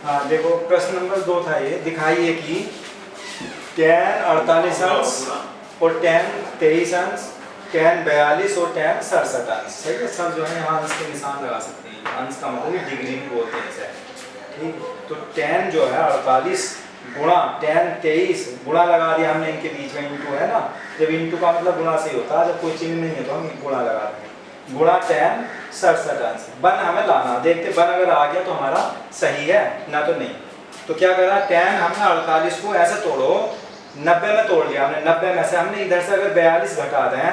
हाँ देखो प्रश्न नंबर 2 था ये, दिखाइए कि tan 48 अंश और tan 23 अंश, tan 42 और tan 67 अंश। सही है, सब जो है यहाँ अंश के निशान लगा सकते हैं। अंश का मतलब डिग्री भी बोलते हैं इसे। ठीक, तो tan जो है 48 गुणा tan 23, गुणा लगा दिया हमने इनके बीच में, इंटू है ना, जब इंटू का मतलब गुणा से ही होता है, जब कोई चिन्ह नहीं है तो हम गुणा लगाते हैं, गुणा tan 67 अंश। बन हमें लाना, देखते बन अगर आ गया तो हमारा सही है, ना तो नहीं। तो क्या करा, tan हमने 48 को ऐसे तोड़ो, 90 में तोड़ लिया हमने, 90 में से हमने इधर से अगर 42 घटा दें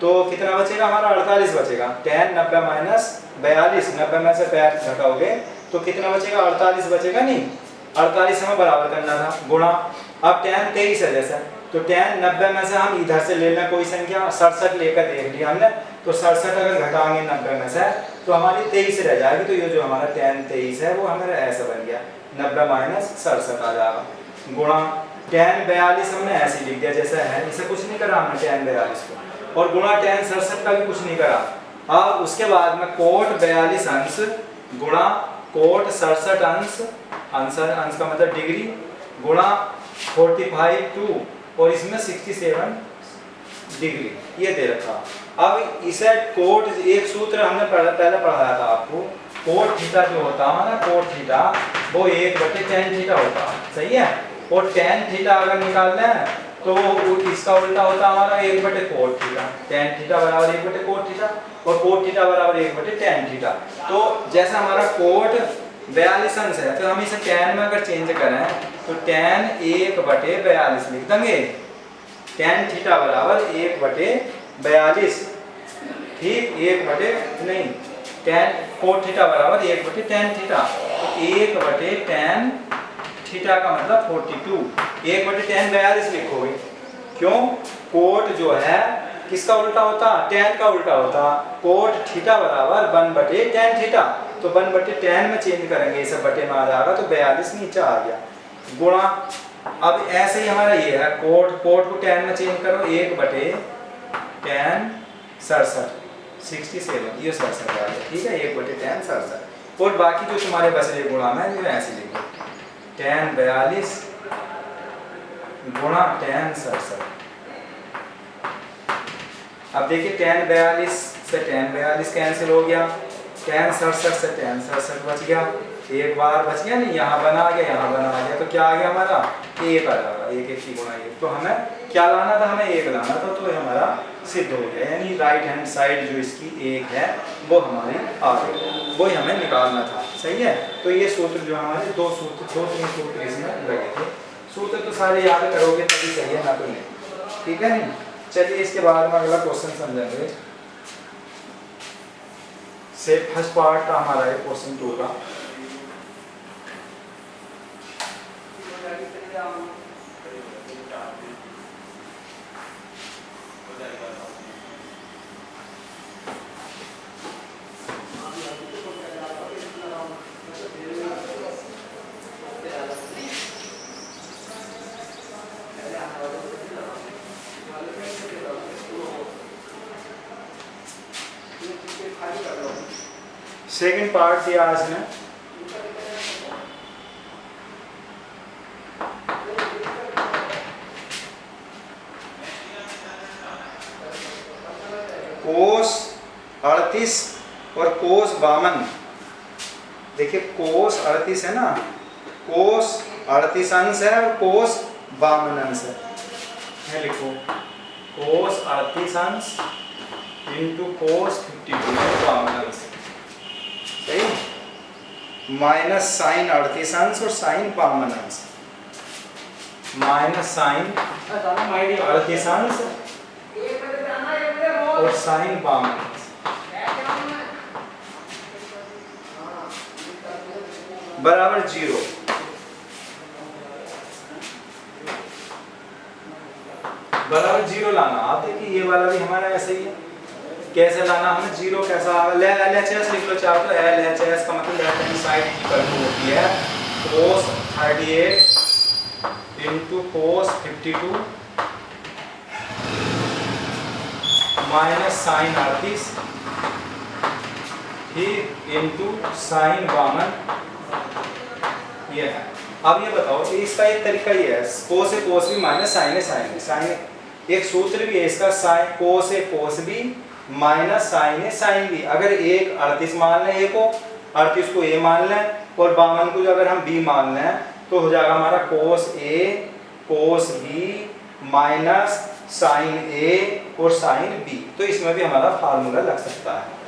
तो कितना बचेगा हमारा, 48 बचेगा। tan 90 माइनस 42, 90 में से 42 घटाओगे तो कितना बचेगा, 48 बचेगा। नहीं, 48 हमें बराबर करना था, गुणा। अब tan 23 है जैसा, तो tan 90 में से हम इधर से ले लें कोई संख्या, 67 लेकर देख लिया हमने, तो 67 अगर घटाएंगे 90 में से तो हमारी 23 रह जाएगी। तो ये जो हमारा tan 23 है वो हमारा ऐसा बन गया, 90 माइनस 67 आ जाएगा, गुणा tan 42 हमने ऐसे लिख दिया जैसा है, इसे कुछ नहीं करा हमने tan 42 को, और गुणा tan 67 का भी कुछ नहीं करा। अब उसके बाद में कोट 42 अंश गुणा कोट 67 अंश, अंश का मतलब डिग्री, गुणा 45 2 और इसमें 67 डिग्री, ये दे रखा। अब इसे कोट, एक सूत्र हमने पहले पढ़ाया था आपको, कोट थीटा जो होता है ना, कोट थीटा वो 1/tan थीटा होता है। सही है, और tan थीटा अगर निकालना है तो इसका उल्टा होता है हमारा 1/कोट थीटा। tan थीटा बराबर 1/कोट थीटा और कोट थीटा बराबर 1/tan थीटा। तो जैसा हमारा कोट 42 अंश है तो हम इसे tan में अगर चेंज करें तो tan 1/42 लिख देंगे, tan थीटा बराबर 1/42। ठीक, 1/नहीं, कोट थीटा बराबर 1/tan थीटा, तो 1/tan थीटा का मतलब 42, 1/tan 42 लिखोगे। क्यों, कोट जो है किसका उल्टा होता, tan का उल्टा होता, कोट थीटा बराबर 1/tan थीटा, तो 1/tan में चेंज करेंगे, इसे बटे में आ जाएगा तो 42 नीचे आ गया, गुणा। अब ऐसे ही हमारा ये है, कोट को tan में चेंज करो, 1/tan 67, ये 67 आ गया। ठीक है, 1/tan 67, और बाकी जो तुम्हारे बच रहे गुणा में जो ऐसे लिखो, tan 42 गुणा tan 67। अब देखिए tan 42 से tan 42 कैंसिल हो गया, tan 67 से tan 67 बच गया, एक बार बच गया नहीं, यहाँ बना गया, यहाँ बना गया, तो क्या आ गया हमारा, 1 आ जाएगा, 1 की गुणा 1। तो हमें क्या लाना था, हमें 1 लाना था, तो हमारा सिद्ध हो गया, यानी राइट हैंड साइड जो इसकी 1 है वो हमारी आ गई, वो ही हमें निकालना था। सही है, तो ये सूत्र जो हमारे 2 3 सूत्र इसमें लगे थे। सूत्र तो सारे याद करोगे तभी सही है, ना तो नहीं। ठीक है, नहीं, चलिए इसके बाद में अगला क्वेश्चन समझेंगे। से फर्स्ट पार्ट का हमारा है क्वेश्चन 2 का। सेकंड पार्ट दिया इसमें, कोस 38 और कोस 52। देखिए कोस 38 है ना, कोस 38 अंश है और कोस 52 अंश है। लिखो कोस 38 अंश इंटू कोस 52 अंश, सही, माइनस साइन 38 अंश और साइन 52 अंश, माइनस साइन 38 अंश और साइन 52 अंश बराबर 0। बराबर 0 लाना। आप देखिए ये वाला भी हमारा ऐसे ही है, कैसे लाना हमें, 0 कैसा आएगा, LHS लिख लो चाहे तो, LHS का मतलब लेफ्ट हैंड साइड की वैल्यू होती है cos 38 into cos 52 minus sine 38 ही इंटू साइन 52 ये है। अब ये बताओ कि इसका एक तरीका ये है, कोस ए कोस बी माइनस साइन ए साइन बी। साइन एक सूत्र भी है इसका, साइन कोस ए कोस बी माइनस साइन ए साइन बी। अगर एक 38 मान लें, ए को 38 को ए मान लें और 52 को जो अगर हम बी मान लें तो हो जाएगा हमारा कोस ए कोस बी माइनस साइन ए और साइन बी। तो इसमें भी हमारा फार्मूला लग सकता है।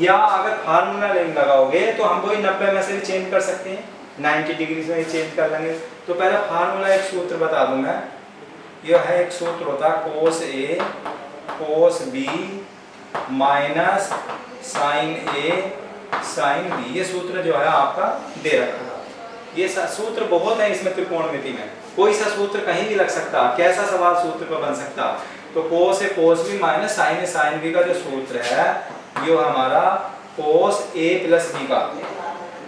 या अगर फार्मूला लगाओगे तो हम वही 90 में से भी चेंज कर सकते हैं, 90 डिग्री में चेंज कर लेंगे। तो पहले फार्मूला एक सूत्र बता दूं मैं, यह है एक सूत्र होता है कोस ए कोस बी माइनस साइन ए साइन बी। ये सूत्र जो है आपका दे रखा है। ये सूत्र बहुत है इसमें त्रिकोणमिति में, कोई सा सूत्र कहीं भी लग सकता है, कैसा सवाल सूत्र पर बन सकता। तो कोस ए कोस बी माइनस साइन ए साइन बी का जो सूत्र है ये हमारा कोस ए प्लस बी का,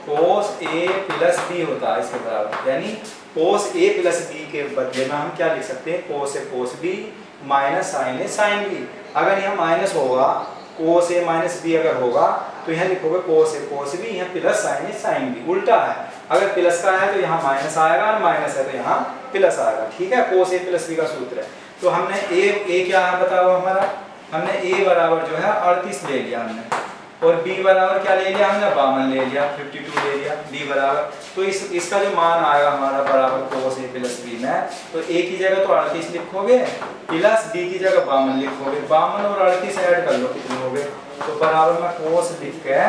कोस ए प्लस बी होता है इसके बराबर। यानी कोस ए प्लस बी के बदले में हम क्या लिख सकते हैं, कोस ए कोस बी माइनस साइन ए साइन बी। अगर यहाँ माइनस होगा, कोस ए माइनस बी अगर होगा तो यहाँ लिखोगे कोस ए कोस बी, यहाँ प्लस साइन ए साइन बी। उल्टा है, अगर प्लस का है तो यहाँ माइनस आएगा और माइनस है तो यहाँ प्लस आएगा। ठीक है, कोस ए प्लस बी का सूत्र है। तो हमने ए क्या है बताओ हमारा, हमने ए बराबर जो है 38 ले लिया हमने, और बी बराबर क्या ले लिया हमने, 52 ले लिया, 52 ले लिया डी बराबर। तो इसका जो मान आएगा हमारा बराबर कोस ए प्लस बी में, तो ए की जगह तो 38 लिखोगे प्लस बी की जगह 52 लिखोगे। 52 और 38 ऐड कर लो कितने हो गए, तो बराबर में कोस लिख के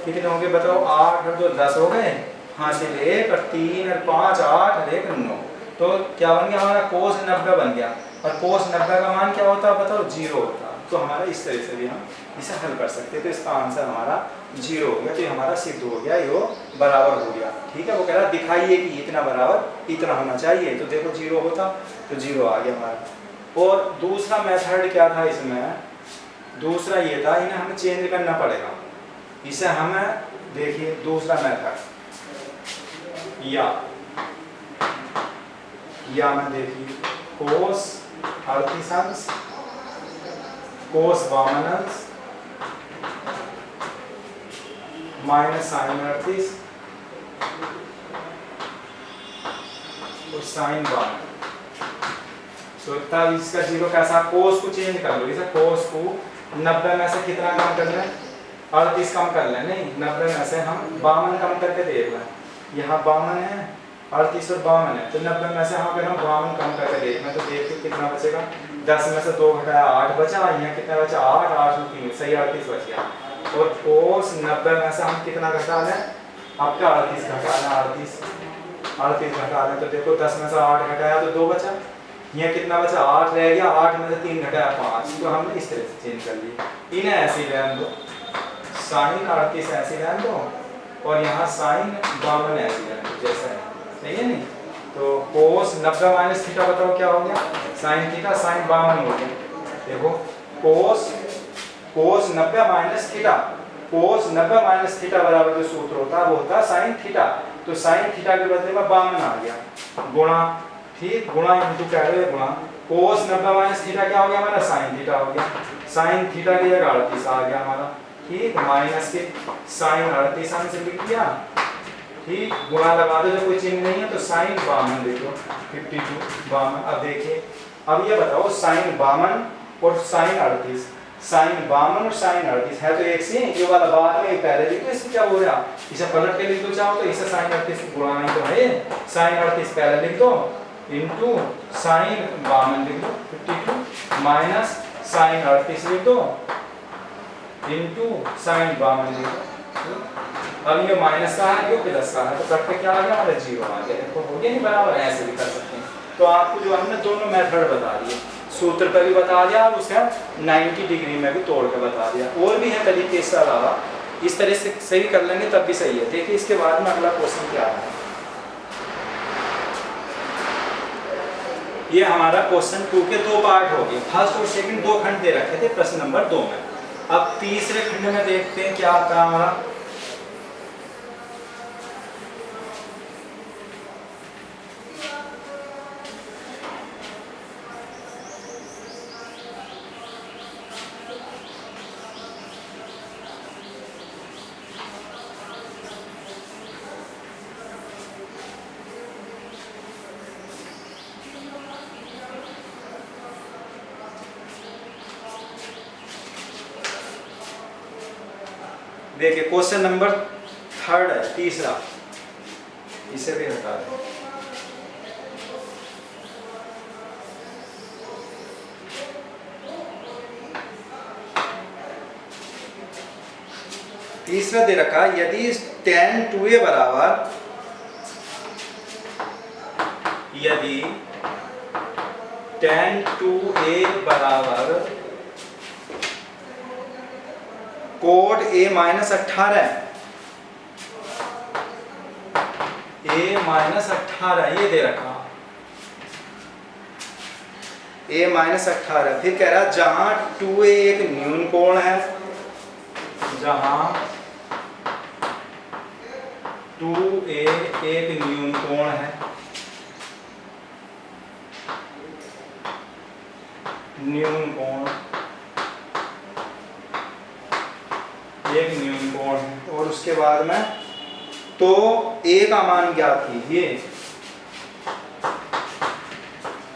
कितने होंगे बताओ, 8 और 2 10 हो गए, हासिल 1 और 3 और 5 8 और 1 9। तो क्या बन गया हमारा, कोस 90 बन गया। और कोस 90 का मान क्या होता है बताओ, 0 होता। तो हमारा इस तरह से भी हम इसे हल कर सकते हैं। तो इसका आंसर हमारा 0 हो गया। तो ये हमारा सिद्ध हो गया, ये बराबर हो गया। ठीक है, वो कह रहा दिखाइए कि इतना बराबर इतना होना चाहिए, तो देखो 0 होता तो 0 आ गया हमारा। और दूसरा मेथड क्या था इसमें, दूसरा ये था, इन्हें हमें चेंज करना पड़ेगा। इसे हमें देखिए दूसरा मेथड या में देखिए कोस 38 कोस 52 माइनस साइन 38 और साइन 52। तो तब इसका 0 कैसा, कोस को चेंज कर लो। इसे कोस को 90 में से कितना कम कर लें, 38 कम कर लें, नहीं 90 में से हम 52 कम करके देख लें। यहाँ 52 है, 38 और 52 है, तो 90 में से हम अगर हम 52 कम करके देख लें तो देखिए कितना बचेगा, 10 में से 2 घटाया 8 बचा, यहाँ कितना बचा 8 8 और 3 सही 38 बच गया। और कोस 90 में से हम कितना घटा लें, आपका 38 घटाना, 38 घटा लें तो देखो 10 में से 8 घटाया तो 2 बचा, यहाँ कितना बचा 8 रह गया, 8 में से 3 घटाया 5। तो हमने इस तरह से चेंज कर लिया। इन्हें ऐसे रहने दो, साइन 38 ऐसे रहने दो और यहाँ साइन 52 ऐसे रहने दो जैसा है, सही है नहीं। तो कोस 90 माइनस थीटा बताओ क्या हो गया, साइन थीटा, साइन 52 हो गया। देखो कोस 90 माइनस थीटा, कोस 90 माइनस थीटा बराबर जो सूत्र होता है वो होता है साइन थीटा। तो साइन थीटा के बदले में 52 आ गया, गुणा, ठीक, गुणा इंटू कह रहे हैं गुणा। कोस 90 माइनस थीटा क्या हो गया हमारा, साइन थीटा हो गया। साइन थीटा की जगह 38 आ गया हमारा, ठीक, माइनस के साइन 38 से लिख दिया, ठीक, गुणा लगा दो, जब कोई चिन्ह नहीं है तो साइन 52 देखो 52 52। अब देखिए, अब ये बताओ साइन 52 और साइन 38, साइन 52 और साइन 38 है तो एक से, ये वाला बाद में पहले लिख दो, इससे क्या हो रहा, इसे पलट के लिख दो चाहो तो, इसे साइन 38 गुणा नहीं तो है, साइन 38 पहले लिख दो इनटू साइन 52 लिख दो 52 माइनस साइन 38 लिख दो इनटू साइन 52 लिख दो। अब ये माइनस का है, ये प्लस का है, तो करके क्या आ गया हमारा 0 आ गया। देखो हो गया नहीं बराबर, ऐसे भी कर सकते हैं। तो आपको जो हमने दोनों मेथड बता दिए, सूत्र पर भी बता दिया और उसका 90 डिग्री में भी तोड़ के बता दिया। और भी है तरीके इससे अलावा, इस तरह से सही कर लेंगे तब भी सही है। देखिए इसके बाद में अगला क्वेश्चन क्या है, ये हमारा क्वेश्चन 2 के 2 पार्ट हो गए, फर्स्ट और सेकंड 2 खंड दे रखे थे प्रश्न नंबर 2 में। अब तीसरे खंड में देखते हैं क्या आता है हमारा। देखिए क्वेश्चन नंबर 3 है, तीसरा, इसे भी हटा दें। तीसरा दे रखा, यदि tan 2a बराबर, यदि tan 2a बराबर code a minus 18, a minus 18 ये दे रखा, a माइनस 18, फिर कह रहा जहां 2a एक न्यून कोण है, जहां 2a एक न्यून कोण है, न्यून कोण, एक न्यून कोण है, और उसके बाद में तो a का मान ज्ञात कीजिए,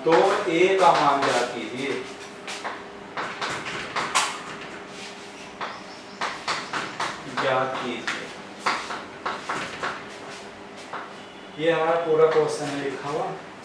तो a का मान ज्ञात कीजिए। ज्ञात कीजिए, ये हमारा पूरा क्वेश्चन है लिखा हुआ।